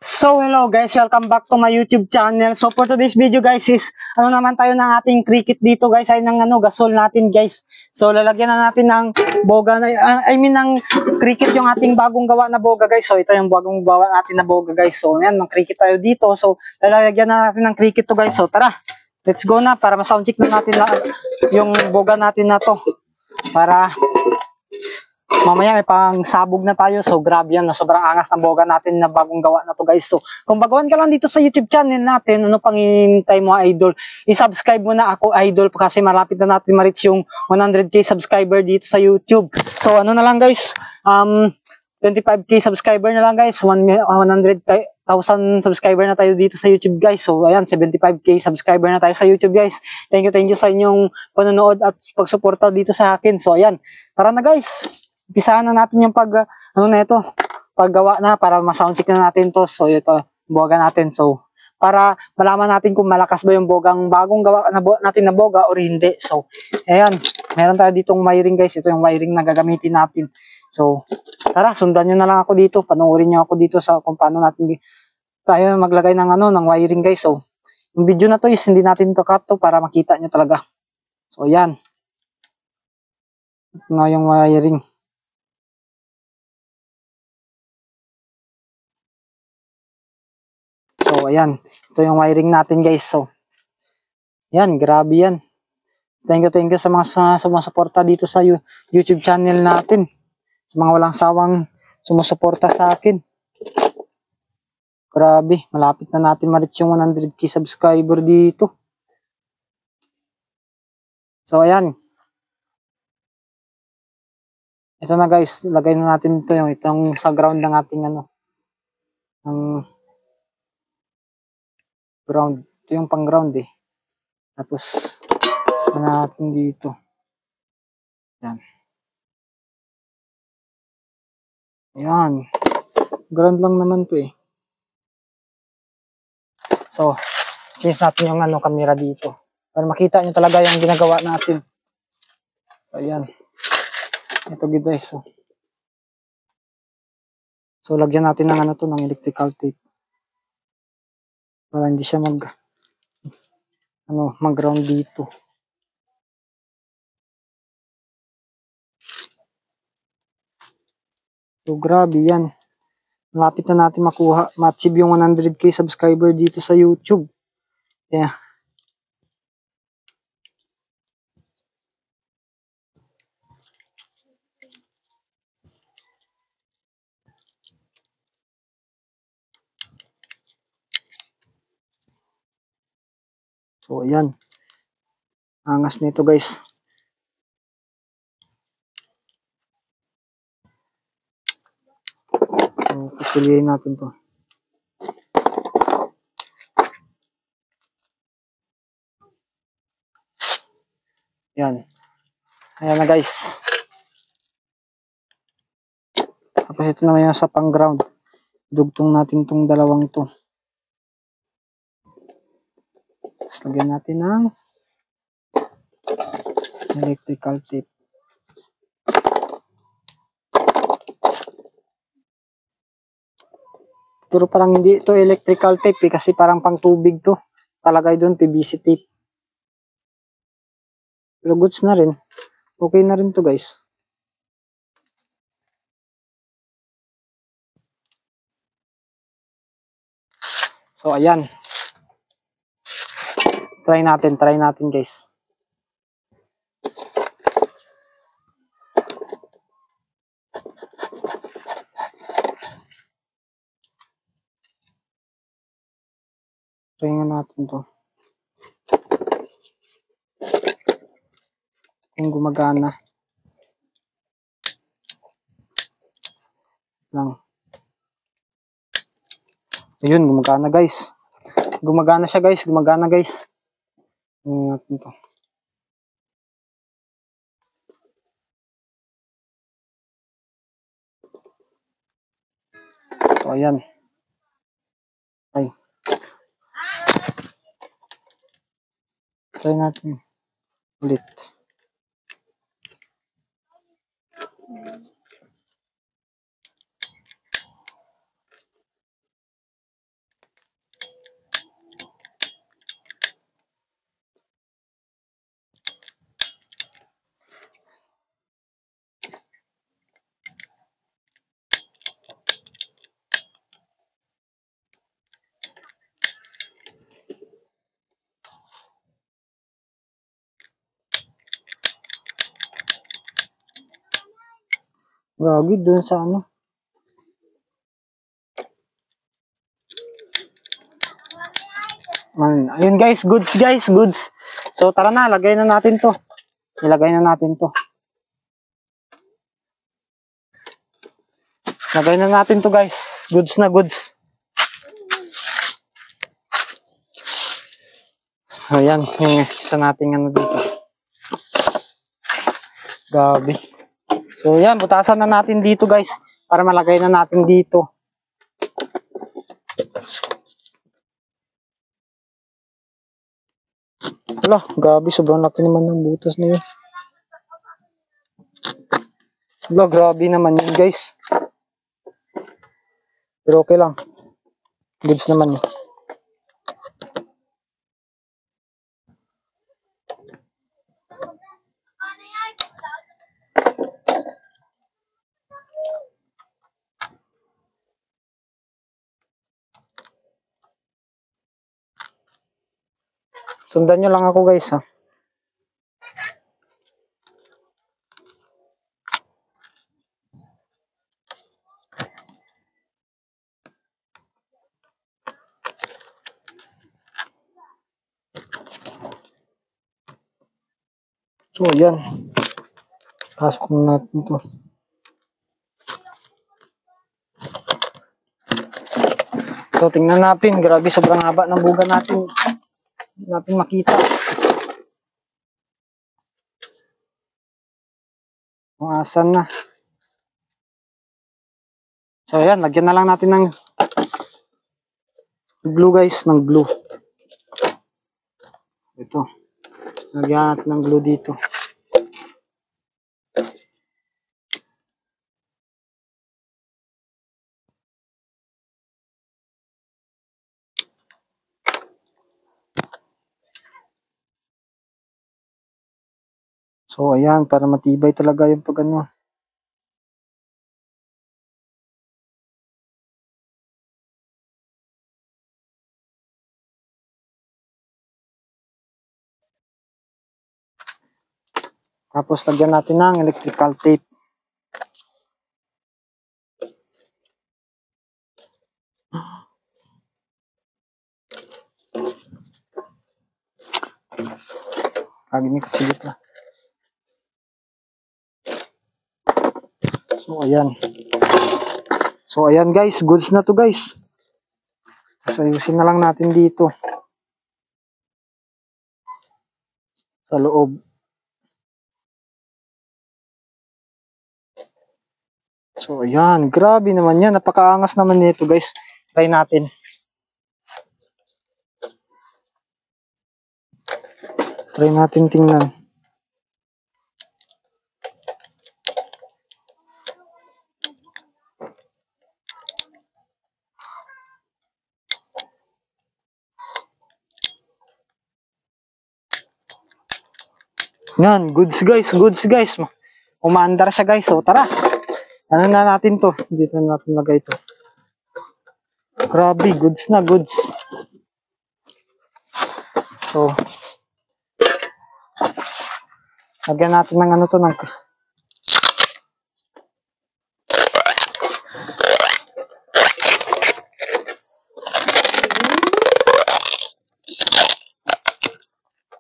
So hello guys, welcome back to my YouTube channel. So for today's video guys is naman tayo ng ating cricket dito guys ay ng gasol natin guys. So lalagyan na natin ng boga na ng cricket yung ating bagong gawa na boga guys. So ito yung bagong gawa natin na boga guys. So yan, mang cricket tayo dito. So lalagyan na natin ng cricket to guys. So tara, let's go na para ma-sound check na natin na yung boga natin na to. Para mamaya may pang sabog na tayo. So grabe yan, no? Sobrang angas ng boga natin na bagong gawa na to guys. So kung baguhan ka lang dito sa YouTube channel natin, ano pang hinihintay mo idol, i-subscribe mo na ako idol kasi malapit na natin ma-reach yung 100k subscriber dito sa YouTube. So ano na lang guys, 25k subscriber na lang guys, 100,000 subscriber na tayo dito sa YouTube guys. So ayan, 75k subscriber na tayo sa YouTube guys. Thank you sa inyong panonood at pagsuporta dito sa akin. So ayan, tara na guys. Umpisahan na natin yung paggawa na para ma-soundcheck na natin to. So ito, boga natin. So para malaman natin kung malakas ba yung bogang bagong gawa na natin na boga or hindi. So ayan, meron tayo ditong wiring guys. Ito yung wiring na gagamitin natin. So tara, sundan nyo na lang ako dito. Panoorin nyo ako dito sa kung paano natin tayo maglagay ng ng wiring guys. So yung video na to is hindi natin kakat to para makita nyo talaga. So ayan, ito na yung wiring. So ayan, ito yung wiring natin guys. So yan, grabe yan. Thank you sa mga sumusuporta dito sa YouTube channel natin. Sa mga walang sawang sumusuporta sa akin. Grabe, malapit na natin ma-reach yung 100k subscriber dito. So ayan. Ito na guys, lagay na natin ito yung itong sa ground ng ating ng ground. Ito yung pang ground eh. Tapos natin dito. Yan. Yan. Ground lang naman to eh. So, change natin yung camera dito. Para makita nyo talaga yung ginagawa natin. So, ayan. Ito guys. So, lagyan natin ng ng electrical tape. Para hindi siya mag-ground dito. So, grabe yan. Malapit na natin ma-achieve yung 100k subscriber dito sa YouTube. Yeah. So, ayan. Angas nito guys. So, kutsilihin natin to. Yan. Ayan na guys. Tapos ito naman yung sa pang ground. Dugtong natin tong dalawang to. Tapos lagyan natin ng electrical tape. Pero parang hindi ito electrical tape eh, kasi parang pang tubig to. Talagay doon PVC tape. Pero goods na rin. Okay na rin to guys. So ayan. Try natin guys. Try nga natin to. Kung gumagana. Lang. Ayun, gumagana guys. Gumagana siya guys, gumagana guys. Tingnan natin to. So ayan. Ay. Try natin ulit. Gagi dun sa ano. Ayun guys, goods. So tara na, lagay na natin to. Ilagay na natin to. Lagay na natin to guys. Goods na goods. So yan, yung isa nating ano dito. Gabi. So yan, butasan na natin dito guys. Para malagay na natin dito. Wala, grabe, sobrang laki naman ng butas na yun. Wala, grabe naman yun guys. Pero okay lang. Goods naman yun. Sundan nyo lang ako guys ha. So, yan. Pasok na natin ito. So, tingnan natin. Grabe, sobrang haba ng buga natin. Hindi natin makita. Kung asan na. So, yan. Lagyan na lang natin ng glue guys. Ng glue. Ito. Lagyan natin ng glue dito. So, ayan, para matibay talaga yung pag ano. Tapos, lagyan natin ng electrical tape. Kagin ko silip na. So, ayan. So, ayan guys. Goods na to guys. So, ayusin na lang natin dito. Sa loob. So, ayan. Grabe naman yan. Napakaangas naman nito guys. Try natin. Try natin tingnan. Yan, goods guys. Umaandar siya guys. So, tara. Ano na natin to? Dito na natin lagay to. Grabe, goods na goods. So, lagyan natin ng ano to.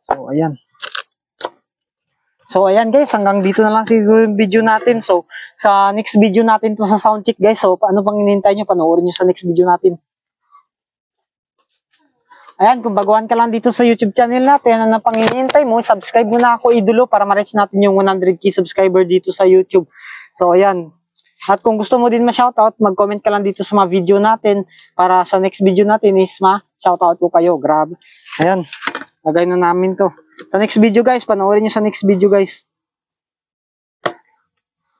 So, ayan. So, ayan guys, hanggang dito na lang siguro yung video natin. So, sa next video natin to sa sound check guys. So, ano pang hinihintay nyo? Panoorin nyo sa next video natin. Ayan, kung baguhan ka lang dito sa YouTube channel natin, ano pang hinihintay mo, subscribe mo na ako idolo para ma-reach natin yung 100k subscriber dito sa YouTube. So, ayan. At kung gusto mo din ma-shoutout, mag-comment ka lang dito sa mga video natin para sa next video natin is ma-shoutout ko kayo. Grabe. Ayan, lagay na namin to. Sa next video guys, panoorin nyo sa next video guys.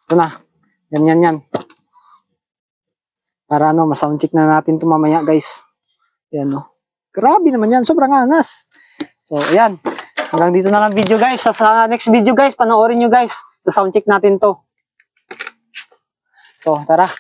Ito na. Yan. Para ano, ma-soundcheck na natin ito mamaya guys. Yan o. Grabe naman yan. Sobrang angas. So, ayan. Hanggang dito na lang video guys. Sa next video guys, panoorin nyo guys. Sa soundcheck natin to. So, tara.